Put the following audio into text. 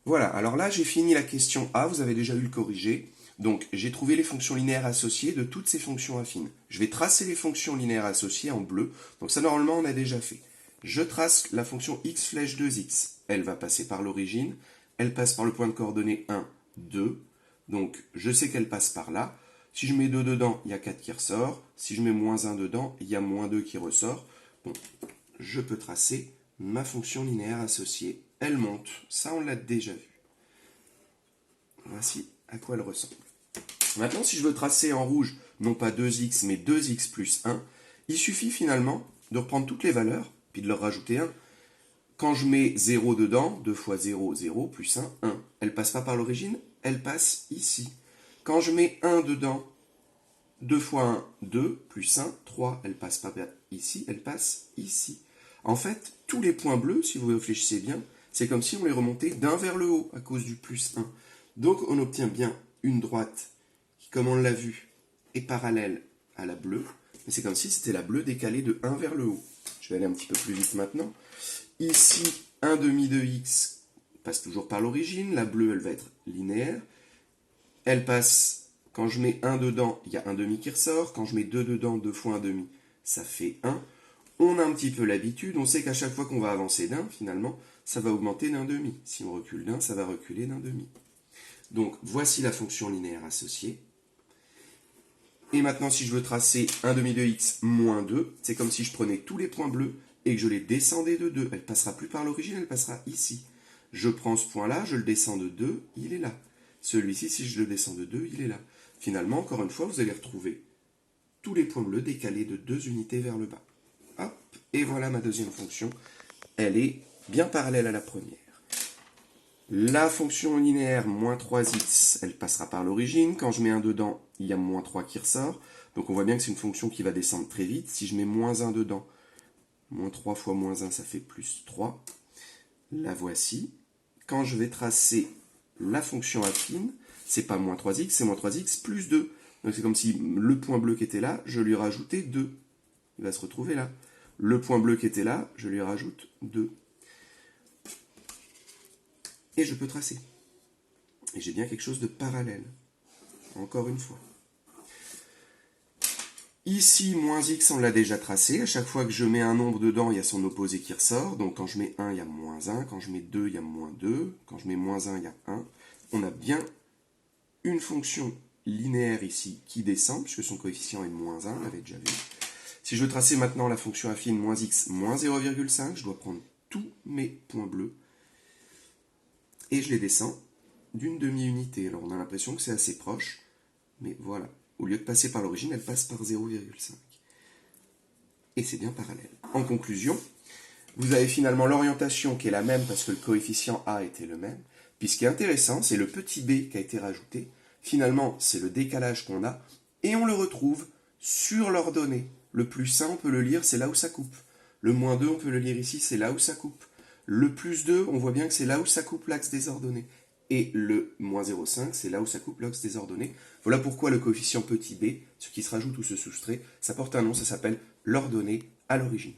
Voilà, alors là j'ai fini la question A, vous avez déjà eu le corrigé. Donc j'ai trouvé les fonctions linéaires associées de toutes ces fonctions affines. Je vais tracer les fonctions linéaires associées en bleu. Donc ça normalement on a déjà fait. Je trace la fonction x flèche 2x. Elle va passer par l'origine. Elle passe par le point de coordonnées 1, 2. Donc je sais qu'elle passe par là. Si je mets 2 dedans, il y a 4 qui ressort. Si je mets moins 1 dedans, il y a moins 2 qui ressort. Bon, je peux tracer ma fonction linéaire associée. Elle monte. Ça, on l'a déjà vu. Voici à quoi elle ressemble. Maintenant, si je veux tracer en rouge, non pas 2x, mais 2x plus 1, il suffit finalement de reprendre toutes les valeurs, puis de leur rajouter 1. Quand je mets 0 dedans, 2 fois 0, 0, plus 1, 1. Elle passe pas par l'origine, elle passe ici. Quand je mets 1 dedans, 2 fois 1, 2, plus 1, 3. Elle passe pas ici, elle passe ici. En fait, tous les points bleus, si vous réfléchissez bien, c'est comme si on les remontait d'un vers le haut à cause du plus 1. Donc on obtient bien une droite qui, comme on l'a vu, est parallèle à la bleue. Mais c'est comme si c'était la bleue décalée de 1 vers le haut. Je vais aller un petit peu plus vite maintenant. Ici, 1 demi de x passe toujours par l'origine. La bleue, elle va être linéaire. Elle passe, quand je mets 1 dedans, il y a 1 demi qui ressort. Quand je mets 2 dedans, 2 fois 1 demi, ça fait 1. On a un petit peu l'habitude. On sait qu'à chaque fois qu'on va avancer d'un, finalement, ça va augmenter d'un demi. Si on recule d'un, ça va reculer d'un demi. Donc, voici la fonction linéaire associée. Et maintenant, si je veux tracer 1 demi de x moins 2, c'est comme si je prenais tous les points bleus et que je les descendais de 2. Elle ne passera plus par l'origine, elle passera ici. Je prends ce point-là, je le descends de 2, il est là. Celui-ci, si je le descends de 2, il est là. Finalement, encore une fois, vous allez retrouver tous les points bleus décalés de 2 unités vers le bas. Hop, et voilà ma deuxième fonction. Elle est bien parallèle à la première. La fonction linéaire moins 3x, elle passera par l'origine. Quand je mets 1 dedans, il y a moins 3 qui ressort. Donc on voit bien que c'est une fonction qui va descendre très vite. Si je mets moins 1 dedans, moins 3 fois moins 1, ça fait plus 3. La voici. Quand je vais tracer la fonction affine, c'est pas moins 3x, c'est moins 3x plus 2. Donc c'est comme si le point bleu qui était là, je lui rajoutais 2. Il va se retrouver là. Le point bleu qui était là, je lui rajoute 2. Et je peux tracer. Et j'ai bien quelque chose de parallèle. Encore une fois. Ici, moins x, on l'a déjà tracé. À chaque fois que je mets un nombre dedans, il y a son opposé qui ressort. Donc quand je mets 1, il y a moins 1. Quand je mets 2, il y a moins 2. Quand je mets moins 1, il y a 1. On a bien une fonction linéaire ici qui descend, puisque son coefficient est moins 1, on l'avait déjà vu. Si je veux tracer maintenant la fonction affine moins x moins 0,5, je dois prendre tous mes points bleus et je les descends d'une demi-unité. Alors on a l'impression que c'est assez proche, mais voilà. Au lieu de passer par l'origine, elle passe par 0,5. Et c'est bien parallèle. En conclusion, vous avez finalement l'orientation qui est la même parce que le coefficient A était le même. Puis ce qui est intéressant, c'est le petit b qui a été rajouté. Finalement, c'est le décalage qu'on a et on le retrouve sur l'ordonnée. Le plus 1, on peut le lire, c'est là où ça coupe. Le moins 2, on peut le lire ici, c'est là où ça coupe. Le plus 2, on voit bien que c'est là où ça coupe l'axe des ordonnées. Et le moins 0,5, c'est là où ça coupe l'axe des ordonnées. Voilà pourquoi le coefficient petit b, ce qui se rajoute ou se soustrait, ça porte un nom, ça s'appelle l'ordonnée à l'origine.